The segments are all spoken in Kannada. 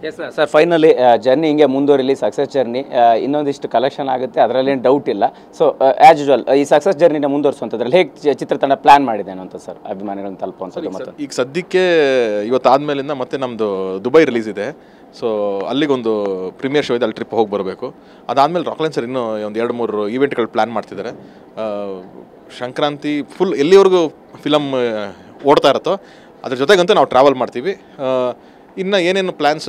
ಎಸ್ ಸರ್, ಫೈನಲಿ ಜರ್ನಿ ಹಿಂಗೆ ಮುಂದುವರಿಲಿ, ಸಕ್ಸಸ್ ಜರ್ನಿ ಇನ್ನೊಂದಿಷ್ಟು ಕಲೆಕ್ಷನ್ ಆಗುತ್ತೆ, ಅದರಲ್ಲೇನು ಡೌಟ್ ಇಲ್ಲ. ಸೊ ಆ್ಯಸ್ ಯೂಶುವಲ್ ಈ ಸಕ್ಸಸ್ ಜರ್ನಿನ ಮುಂದುವರಿಸುವಂಥದ್ರಲ್ಲಿ ಹೇಗೆ ಚಿತ್ರತಂಡ ಪ್ಲಾನ್ ಮಾಡಿದೆ ಅಂತ ಸರ್, ಅಭಿಮಾನಿಗಳನ್ನು ತಲುಪುವಂಥದ್ದು? ಮತ್ತು ಈಗ ಸದ್ಯಕ್ಕೆ ಇವತ್ತಾದ್ಮೇಲಿಂದ ಮತ್ತೆ ನಮ್ಮದು ದುಬೈ ರಿಲೀಸ್ ಇದೆ. ಸೊ ಅಲ್ಲಿಗೊಂದು ಪ್ರೀಮಿಯರ್ ಶೋ ಇದೆ, ಅಲ್ಲಿ ಟ್ರಿಪ್ ಹೋಗಿ ಬರಬೇಕು. ಅದಾದಮೇಲೆ ರಾಕ್ಲೈನ್ ಸರ್ ಇನ್ನೂ ಒಂದು 2-3 ಈವೆಂಟ್ಗಳು ಪ್ಲ್ಯಾನ್ ಮಾಡ್ತಿದ್ದಾರೆ. ಸಂಕ್ರಾಂತಿ ಫುಲ್ ಎಲ್ಲಿವರೆಗೂ ಫಿಲಮ್ ಓಡ್ತಾ ಇರುತ್ತೋ ಅದ್ರ ಜೊತೆಗಂತೂ ನಾವು ಟ್ರಾವೆಲ್ ಮಾಡ್ತೀವಿ. ಇನ್ನು ಏನೇನು ಪ್ಲ್ಯಾನ್ಸ್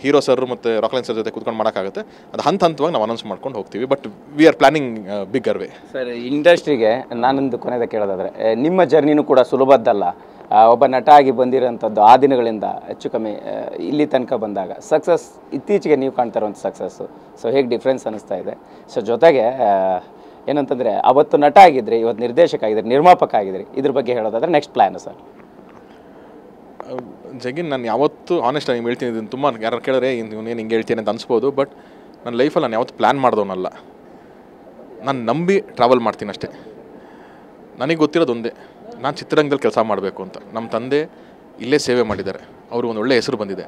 ಹೀರೋ ಸರ್ ಮತ್ತು ರಾಕ್ಲೈನ್ ಸರ್ ಜೊತೆ ಕೂತ್ಕೊಂಡು ಮಾಡೋಕ್ಕಾಗುತ್ತೆ ಅದು ಹಂತವಾಗಿ ನಾವು ಅನೌನ್ಸ್ ಮಾಡ್ಕೊಂಡು ಹೋಗ್ತೀವಿ. But we are planning bigger way. Sir, ಇಂಡಸ್ಟ್ರಿಗೆ ನಾನೊಂದು ಕೊನೆಯದ ಕೇಳೋದಾದರೆ, ನಿಮ್ಮ ಜರ್ನಿನೂ ಕೂಡ ಸುಲಭದ್ದಲ್ಲ. ಒಬ್ಬ ನಟ ಆಗಿ ಬಂದಿರೋಂಥದ್ದು ಆ ದಿನಗಳಿಂದ ಹೆಚ್ಚು ಕಮ್ಮಿ ಇಲ್ಲಿ ತನಕ ಬಂದಾಗ ಸಕ್ಸಸ್ ಇತ್ತೀಚೆಗೆ ನೀವು ಕಾಣ್ತಾ ಇರುವಂಥ ಸಕ್ಸಸ್ಸು, ಸೊ ಹೇಗೆ ಡಿಫ್ರೆನ್ಸ್ ಅನ್ನಿಸ್ತಾ ಇದೆ? ಸೊ ಜೊತೆಗೆ ಏನಂತಂದರೆ ಅವತ್ತು ನಟ ಆಗಿದ್ರಿ, ಇವತ್ತು ನಿರ್ದೇಶಕ ಆಗಿದ್ರಿ, ನಿರ್ಮಾಪಕ ಆಗಿದ್ರಿ, ಇದ್ರ ಬಗ್ಗೆ ಹೇಳೋದಾದರೆ ನೆಕ್ಸ್ಟ್ ಪ್ಲ್ಯಾನು ಸರ್? ಜಗಿನ್, ನಾನು ಯಾವತ್ತೂ ಆನೆಸ್ಟ್ ನೀವು ಹೇಳ್ತೀನಿ, ಇದನ್ನು ತುಂಬ ಯಾರು ಕೇಳಿದ್ರೆ ಇವನೇನು ಹಿಂಗೆ ಹೇಳ್ತೀನಿ ಅಂತ ಅನಿಸ್ಬೋದು. ಬಟ್ ನನ್ನ ಲೈಫಲ್ಲಿ ನಾನು ಯಾವತ್ತು ಪ್ಲ್ಯಾನ್ ಮಾಡಿದವನಲ್ಲ. ನಾನು ನಂಬಿ ಟ್ರಾವೆಲ್ ಮಾಡ್ತೀನಿ ಅಷ್ಟೇ. ನನಗೆ ಗೊತ್ತಿರೋದು ಒಂದೇ, ನಾನು ಚಿತ್ರರಂಗದಲ್ಲಿ ಕೆಲಸ ಮಾಡಬೇಕು ಅಂತ. ನಮ್ಮ ತಂದೆ ಇಲ್ಲೇ ಸೇವೆ ಮಾಡಿದ್ದಾರೆ, ಅವ್ರಿಗೆ ಒಂದು ಒಳ್ಳೆಯ ಹೆಸರು ಬಂದಿದೆ.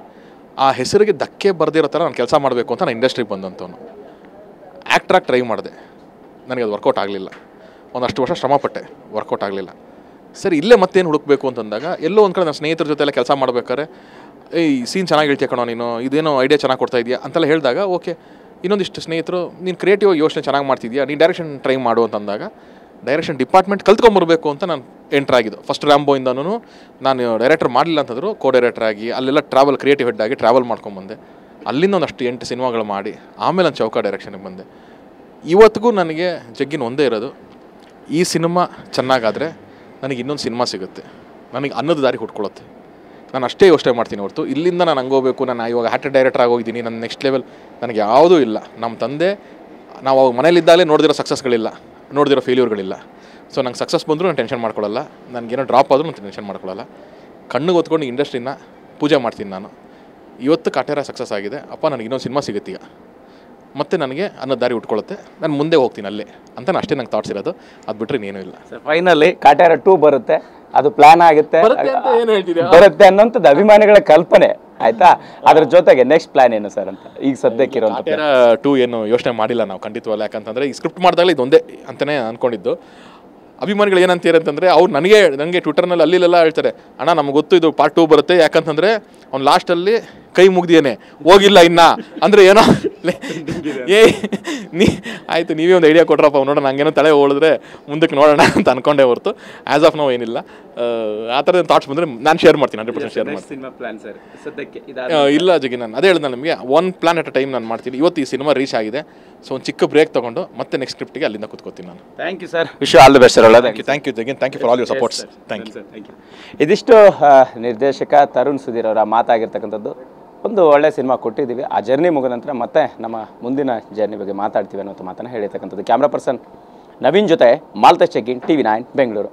ಆ ಹೆಸರಿಗೆ ಧಕ್ಕೆ ಬರೆದಿರೋ ಥರ ನಾನು ಕೆಲಸ ಮಾಡಬೇಕು ಅಂತ ನಾನು ಇಂಡಸ್ಟ್ರಿಗೆ ಬಂದಂಥವನು. ಆ್ಯಕ್ಟ್ರಾಗಿ ಟ್ರೈ ಮಾಡಿದೆ, ನನಗೆ ಅದು ವರ್ಕೌಟ್ ಆಗಲಿಲ್ಲ. ಒಂದಷ್ಟು ವರ್ಷ ಶ್ರಮಪಟ್ಟೆ, ವರ್ಕೌಟ್ ಆಗಲಿಲ್ಲ. ಸರಿ, ಇಲ್ಲೇ ಮತ್ತೇನು ಹುಡುಕಬೇಕು ಅಂತಂದಾಗ ಎಲ್ಲೋ ಒಂದು ಕಡೆ ನನ್ನ ಸ್ನೇಹಿತರ ಜೊತೆ ಎಲ್ಲ ಕೆಲಸ ಮಾಡ್ಬೇಕಾದ್ರೆ, ಈ ಸೀನ್ ಚೆನ್ನಾಗಿ ಹೇಳ್ತೀಯ ಕಣೋ ನೀನು, ಇದೇನೋ ಐಡಿಯಾ ಚೆನ್ನಾಗಿ ಕೊಡ್ತಾ ಇದೆಯಾ ಅಂತೆಲ್ಲ ಹೇಳಿದಾಗ, ಓಕೆ ಇನ್ನೊಂದಿಷ್ಟು ಸ್ನೇಹಿತರು ನೀನು ಕ್ರಿಯೇಟಿವ್ ಯೋಚನೆ ಚೆನ್ನಾಗಿ ಮಾಡ್ತಿದ್ಯಾ, ನೀನು ಡೈರೆಕ್ಷನ್ ಟ್ರೈ ಮಾಡು ಅಂತಂದಾಗ ಡೈರೆಕ್ಷನ್ ಡಿಪಾರ್ಟ್ಮೆಂಟ್ ಕಲ್ತ್ಕೊಂಬರ್ಬೇಕು ಅಂತ ನಾನು ಎಂಟ್ರಾಗಿದ್ದು. ಫಸ್ಟ್ ರ್ಯಾಂಬೋಯಿಂದನೂ ನಾನು ಡೈರೆಕ್ಟರ್ ಮಾಡಲಿಲ್ಲ ಅಂತಂದ್ರು ಕೋ ಡೈರೆಕ್ಟರ್ ಆಗಿ ಅಲ್ಲೆಲ್ಲ ಟ್ರಾವೆಲ್ ಕ್ರಿಯೇಟಿವ್ ಹೆಡ್ ಆಗಿ ಟ್ರಾವೆಲ್ ಮಾಡ್ಕೊಂಬಂದೆ. ಅಲ್ಲಿಂದ ಒಂದಷ್ಟು 8 ಸಿನಿಮಾಗಳು ಮಾಡಿ ಆಮೇಲೆ ನಾನು ಚೌಕ ಡೈರೆಕ್ಷನ್ಗೆ ಬಂದೆ. ಇವತ್ತಿಗೂ ನನಗೆ ಜಗ್ಗಿನ ಒಂದೇ ಇರೋದು, ಈ ಸಿನಿಮಾ ಚೆನ್ನಾಗಾದರೆ ನನಗೆ ಇನ್ನೊಂದು ಸಿನಿಮಾ ಸಿಗುತ್ತೆ, ನನಗೆ ಅನ್ನದ ದಾರಿ ಹುಡ್ಕೊಳ್ಳುತ್ತೆ. ನಾನು ಅಷ್ಟೇ ಯೋಚನೆ ಮಾಡ್ತೀನಿ ಹೊರತು ಇಲ್ಲಿಂದ ನಾನು ಹಂಗೋಗ್ಬೇಕು, ನಾನು ಇವಾಗ ಹ್ಯಾಟ್ ಡೈರೆಕ್ಟರ್ ಆಗೋಗಿದ್ದೀನಿ, ನನ್ನ ನೆಕ್ಸ್ಟ್ ಲೆವೆಲ್ ನನಗೆ ಯಾವುದೂ ಇಲ್ಲ. ನಮ್ಮ ತಂದೆ ನಾವು ಅವಾಗ ಮನೇಲಿದ್ದಾಗಲೇ ನೋಡಿದಿರೋ ಸಕ್ಸಸ್ಗಳಿಲ್ಲ, ನೋಡಿದಿರೋ ಫೇಲ್ಯೂರ್ಗಳಿಲ್ಲ. ಸೊ ನಂಗೆ ಸಕ್ಸಸ್ ಬಂದರೂ ನಾನು ಟೆನ್ಷನ್ ಮಾಡ್ಕೊಳ್ಳಲ್ಲ, ನನಗೇನೋ ಡ್ರಾಪ್ ಆದರೂ ನಾನು ಟೆನ್ಷನ್ ಮಾಡ್ಕೊಳ್ಳಲ್ಲ. ಕಣ್ಣಿಗೆ ಹೊತ್ಕೊಂಡು ಇಂಡಸ್ಟ್ರಿನ ಪೂಜೆ ಮಾಡ್ತೀನಿ ನಾನು. ಇವತ್ತು ಕಾಟೇರ ಸಕ್ಸಸ್ ಆಗಿದೆ, ಅಪ್ಪ ನನಗೆ ಇನ್ನೊಂದು ಸಿನಿಮಾ ಸಿಗುತ್ತೆ ಈಗ, ಮತ್ತು ನನಗೆ ಅನ್ನದ ದಾರಿ ಉಟ್ಕೊಳ್ಳುತ್ತೆ, ನಾನು ಮುಂದೆ ಹೋಗ್ತೀನಿ ಅಲ್ಲೇ ಅಂತ ಅಷ್ಟೇ ನಂಗೆ ಥಾಟ್ಸ್ ಇರೋದು. ಅದು ಬಿಟ್ಟರೆ ಇನ್ನೇನೂ ಇಲ್ಲ. ಫೈನಲಿ ಕಾಟೇರ 2 ಬರುತ್ತೆ, ಅದು ಪ್ಲಾನ್ ಆಗುತ್ತೆ, ಬರುತ್ತೆ ಅನ್ನೋಂಥದ್ದು ಅಭಿಮಾನಿಗಳ ಕಲ್ಪನೆ ಆಯ್ತಾ? ಅದ್ರ ಜೊತೆಗೆ ನೆಕ್ಸ್ಟ್ ಪ್ಲಾನ್ ಏನು ಸರ್ ಅಂತ ಈಗ ಸದ್ಯಕ್ಕೆ ಇರೋ? ಕಾಟೇರ 2 ಏನು ಯೋಚನೆ ಮಾಡಿಲ್ಲ ನಾವು ಖಂಡಿತವಲ್ಲ. ಯಾಕಂತಂದರೆ ಈ ಸ್ಕ್ರಿಪ್ಟ್ ಮಾಡಿದಾಗಲೇ ಇದೊಂದೇ ಅಂತಲೇ ಅಂದ್ಕೊಂಡಿದ್ದು. ಅಭಿಮಾನಿಗಳು ಏನಂತೀರ ಅಂತಂದರೆ ಅವ್ರು ನನಗೆ ಟ್ವಿಟರ್ನಲ್ಲಿ ಅಲ್ಲಿಲೆಲ್ಲ ಹೇಳ್ತಾರೆ, ಅಣ್ಣ ನಮ್ಗೆ ಗೊತ್ತು ಇದು ಪಾರ್ಟ್ 2 ಬರುತ್ತೆ, ಯಾಕಂತಂದರೆ ಅವ್ನು ಲಾಸ್ಟಲ್ಲಿ ಕೈ ಮುಗ್ದಿಯೇನೆ ಹೋಗಿಲ್ಲ ಇನ್ನ ಅಂದರೆ ಏನೋ ಆಯಿತು ನೀವೇ ಒಂದು ಐಡಿಯಾ ಕೊಟ್ರಪ್ಪ ನೋಡೋಣ, ನಂಗೇನೋ ತಲೆ ಹೋಳಿದ್ರೆ ಮುಂದಕ್ಕೆ ನೋಡೋಣ ಅಂತ ಅನ್ಕೊಂಡೇ ಹೊರತು ಆ್ಯಸ್ ಆಫ್ ನಾವು ಏನಿಲ್ಲ. ಆ ಥರದ ಥಾಟ್ಸ್ ಬಂದರೆ ನಾನು ಶೇರ್ ಮಾಡ್ತೀನಿ, 100% ಶೇರ್ ಮಾಡ್ತೀನಿ. ಇಲ್ಲ ಜಗಿ, ನಾನು ಅದೇ ಹೇಳಿದೆ ನಿಮಗೆ, one plan at a time ನಾನು ಮಾಡ್ತೀನಿ. ಇವತ್ತು ಈ ಸಿನಿಮಾ ರೀಚ್ ಆಗಿದೆ, ಸೊ ಒಂದು ಚಿಕ್ಕ ಬ್ರೇಕ್ ತೊಗೊಂಡು ಮತ್ತೆ ನೆಕ್ಸ್ಟ್ ಸ್ಕ್ರಿಪ್ಟಿಗೆ ಅಲ್ಲಿಂದ ಕೂತ್ಕೋತೀನಿ ನಾನು. Thank you sir, wish you all the best sir. Thank you Jagin, thank you for all your supports. Thank you. ಇದಿಷ್ಟು ನಿರ್ದೇಶಕ ತರುಣ್ ಸುಧೀರ್ ಅವರ ಮಾತಾಗಿರ್ತಕ್ಕಂಥದ್ದು. ಒಂದು ಒಳ್ಳೆ ಸಿನಿಮಾ ಕೊಟ್ಟಿದ್ದೀವಿ, ಆ ಜರ್ನಿ ಮುಗಿದ ನಂತರ ಮತ್ತೆ ನಮ್ಮ ಮುಂದಿನ ಜರ್ನಿ ಬಗ್ಗೆ ಮಾತಾಡ್ತೀವಿ ಅನ್ನೋ ಮಾತನ್ನು ಹೇಳಿರ್ತಕ್ಕಂಥದ್ದು. ಕ್ಯಾಮ್ರಾ ಪರ್ಸನ್ ನವೀನ್ ಜೊತೆ ಮಾಲ್ತೇಶ್ ಚೆಗ್ಗಿನ್, TV9 ಬೆಂಗಳೂರು.